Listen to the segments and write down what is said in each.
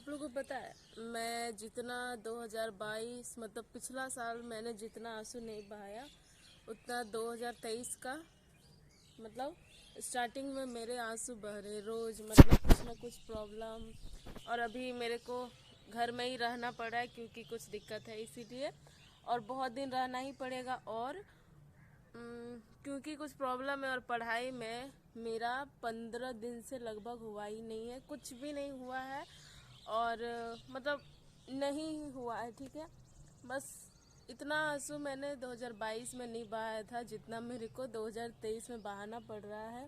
आप लोगों को पता है, मैं जितना 2022 मतलब पिछला साल मैंने जितना आंसू नहीं बहाया, उतना 2023 का मतलब स्टार्टिंग में मेरे आंसू बह रहे रोज, मतलब कुछ ना कुछ प्रॉब्लम। और अभी मेरे को घर में ही रहना पड़ा है क्योंकि कुछ दिक्कत है इसीलिए, और बहुत दिन रहना ही पड़ेगा। और क्योंकि कुछ प्रॉब्लम है और पढ़ाई में मेरा 15 दिन से लगभग हुआ ही नहीं है, कुछ भी नहीं हुआ है। और मतलब नहीं हुआ है, ठीक है। बस इतना आंसू मैंने 2022 में नहीं बहाया था जितना मेरे को 2023 में बहाना पड़ रहा है।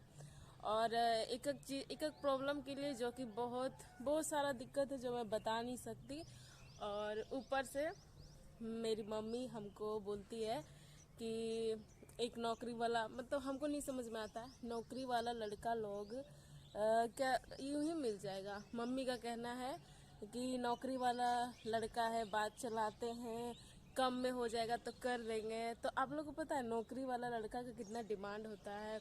और एक एक चीज, एक एक प्रॉब्लम के लिए, जो कि बहुत बहुत सारा दिक्कत है जो मैं बता नहीं सकती। और ऊपर से मेरी मम्मी हमको बोलती है कि एक नौकरी वाला, मतलब हमको नहीं समझ में आता है, नौकरी वाला लड़का लोग क्या यूं ही मिल जाएगा। मम्मी का कहना है कि नौकरी वाला लड़का है, बात चलाते हैं, कम में हो जाएगा तो कर देंगे। तो आप लोगों को पता है नौकरी वाला लड़का का कितना डिमांड होता है।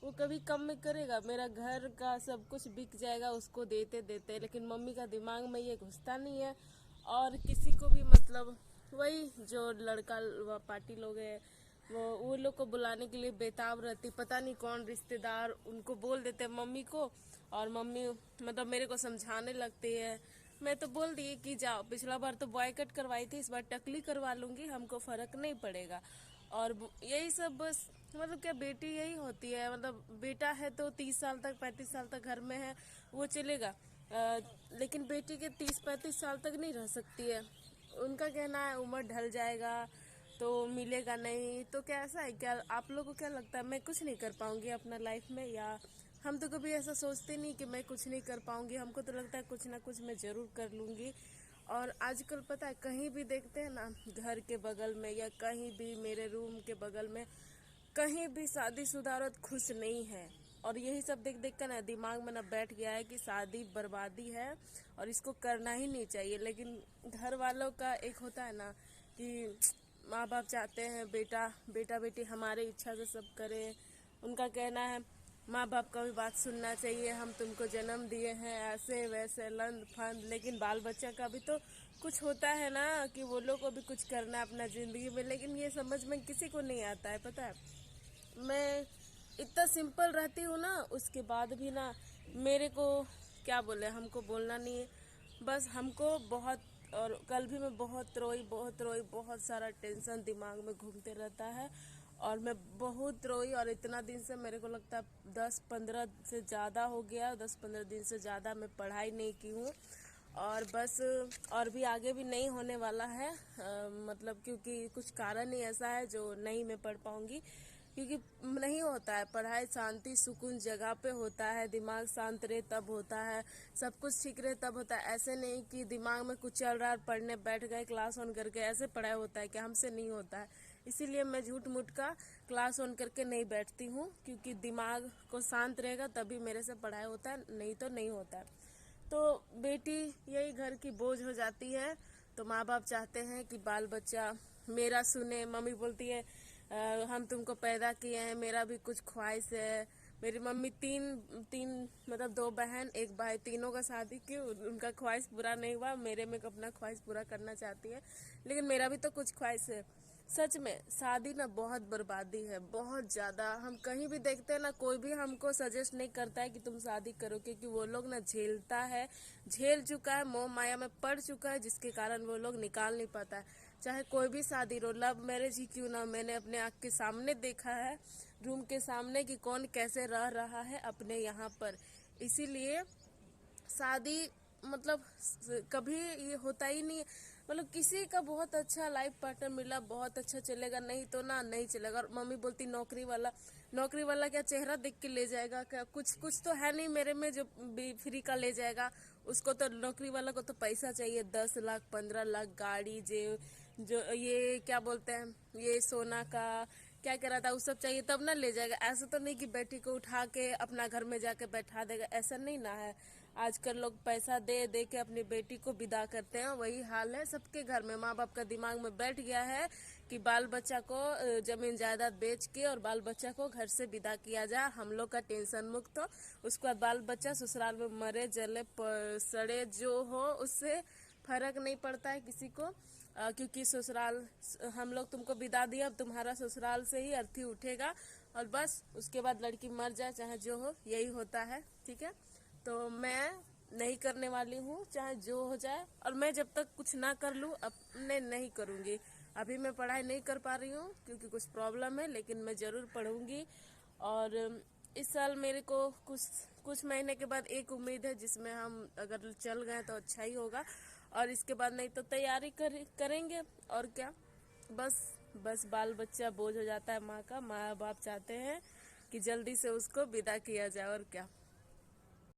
वो कभी कम में करेगा, मेरा घर का सब कुछ बिक जाएगा उसको देते देते, लेकिन मम्मी का दिमाग में ये घुसता नहीं है। और किसी को भी मतलब वही जो लड़का पार्टी लोग है, वो लोग को बुलाने के लिए बेताब रहती, पता नहीं कौन रिश्तेदार उनको बोल देते मम्मी को। और मम्मी मतलब मेरे को समझाने लगती है। मैं तो बोल दी कि जाओ, पिछला बार तो बॉय कट करवाई थी, इस बार टकली करवा लूंगी, हमको फर्क नहीं पड़ेगा। और यही सब बस, मतलब क्या बेटी यही होती है, मतलब बेटा है तो 30 साल तक 35 साल तक घर में है, वो चलेगा। लेकिन बेटी के 30 35 साल तक नहीं रह सकती है। उनका कहना है उम्र ढल जाएगा तो मिलेगा नहीं। तो क्या ऐसा है क्या? आप लोगों को क्या लगता है मैं कुछ नहीं कर पाऊंगी अपना लाइफ में? या हम तो कभी ऐसा सोचते नहीं कि मैं कुछ नहीं कर पाऊंगी, हमको तो लगता है कुछ ना कुछ मैं ज़रूर कर लूँगी। और आजकल पता है कहीं भी देखते हैं ना, घर के बगल में या कहीं भी मेरे रूम के बगल में कहीं भी शादीशुदा औरत खुश नहीं है। और यही सब देख देख कर ना दिमाग में ना बैठ गया है कि शादी बर्बादी है और इसको करना ही नहीं चाहिए। लेकिन घर वालों का एक होता है ना कि माँ बाप चाहते हैं बेटा बेटा बेटी हमारे इच्छा से सब करें। उनका कहना है माँ बाप का भी बात सुनना चाहिए, हम तुमको जन्म दिए हैं ऐसे वैसे लंद फंद। लेकिन बाल बच्चा का भी तो कुछ होता है ना कि वो लोग को भी कुछ करना है अपना ज़िंदगी में, लेकिन ये समझ में किसी को नहीं आता है। पता है मैं इतना सिंपल रहती हूँ ना, उसके बाद भी ना मेरे को क्या बोले, हमको बोलना नहीं है। बस हमको बहुत, और कल भी मैं बहुत रोई बहुत रोई, बहुत सारा टेंशन दिमाग में घूमते रहता है। और मैं बहुत रोई, और इतना दिन से मेरे को लगता है 10 15 से ज़्यादा हो गया, 10 15 दिन से ज़्यादा मैं पढ़ाई नहीं की हूँ। और बस और भी आगे भी नहीं होने वाला है, मतलब क्योंकि कुछ कारण ही ऐसा है जो नहीं मैं पढ़ पाऊँगी। क्योंकि नहीं होता है पढ़ाई शांति सुकून जगह पे होता है, दिमाग शांत रहे तब होता है, सब कुछ ठीक रहे तब होता है। ऐसे नहीं कि दिमाग में कुछ चल रहा है पढ़ने बैठ गए क्लास ऑन करके, ऐसे पढ़ाई होता है कि हमसे नहीं होता है। इसीलिए मैं झूठ मूठ का क्लास ऑन करके नहीं बैठती हूँ, क्योंकि दिमाग को शांत रहेगा तभी मेरे से पढ़ाई होता है, नहीं तो नहीं होता है। तो बेटी यही घर की बोझ हो जाती है। तो माँ बाप चाहते हैं कि बाल बच्चा मेरा सुने। मम्मी बोलती है हम तुमको पैदा किए हैं, मेरा भी कुछ ख्वाहिश है। मेरी मम्मी तीन तीन मतलब 2 बहन 1 भाई, तीनों का शादी की, उनका ख्वाहिश पूरा नहीं हुआ, मेरे में अपना ख्वाहिश पूरा करना चाहती है। लेकिन मेरा भी तो कुछ ख्वाहिश है। सच में शादी ना बहुत बर्बादी है, बहुत ज़्यादा। हम कहीं भी देखते हैं ना, कोई भी हमको सजेस्ट नहीं करता है कि तुम शादी करो, क्योंकि वो लोग ना झेलता है, झेल चुका है, मोह माया में पड़ चुका है, जिसके कारण वो लोग निकाल नहीं पाता है। चाहे कोई भी शादी रो, लव मैरिज ही क्यों ना, मैंने अपने आँख के सामने देखा है, रूम के सामने, कि कौन कैसे रह रहा है अपने यहाँ पर। इसीलिए शादी मतलब कभी ये होता ही नहीं है। मतलब किसी का बहुत अच्छा लाइफ पार्टनर मिला बहुत अच्छा चलेगा, नहीं तो ना नहीं चलेगा। और मम्मी बोलती नौकरी वाला क्या चेहरा देख के ले जाएगा क्या? कुछ कुछ तो है नहीं मेरे में जो फ्री का ले जाएगा। उसको तो नौकरी वाला को तो पैसा चाहिए, 10 लाख 15 लाख गाड़ी, जो ये क्या बोलते हैं, ये सोना का क्या कह रहा था, वो सब चाहिए तब ना ले जाएगा। ऐसा तो नहीं कि बेटी को उठा के अपना घर में जाके बैठा देगा, ऐसा नहीं ना है। आजकल लोग पैसा दे दे के अपनी बेटी को विदा करते हैं, वही हाल है सबके घर में। माँ बाप का दिमाग में बैठ गया है कि बाल बच्चा को जमीन जायदाद बेच के और बाल बच्चा को घर से विदा किया जाए, हम लोग का टेंशन मुक्त हो। उसके बाद बाल बच्चा ससुराल में मरे जले सड़े जो हो, उससे फर्क नहीं पड़ता है किसी को, क्योंकि ससुराल हम लोग तुमको विदा दिया, अब तुम्हारा ससुराल से ही अर्थी उठेगा और बस उसके बाद लड़की मर जाए चाहे जो हो, यही होता है। ठीक है, तो मैं नहीं करने वाली हूँ चाहे जो हो जाए, और मैं जब तक कुछ ना कर लूँ अपने नहीं करूँगी। अभी मैं पढ़ाई नहीं कर पा रही हूँ क्योंकि कुछ प्रॉब्लम है, लेकिन मैं ज़रूर पढ़ूँगी। और इस साल मेरे को कुछ महीने के बाद एक उम्मीद है जिसमें हम अगर चल गए तो अच्छा ही होगा, और इसके बाद नहीं तो तैयारी करेंगे और क्या। बस बस बाल बच्चा बोझ हो जाता है माँ का, माँ बाप चाहते हैं कि जल्दी से उसको विदा किया जाए, और क्या।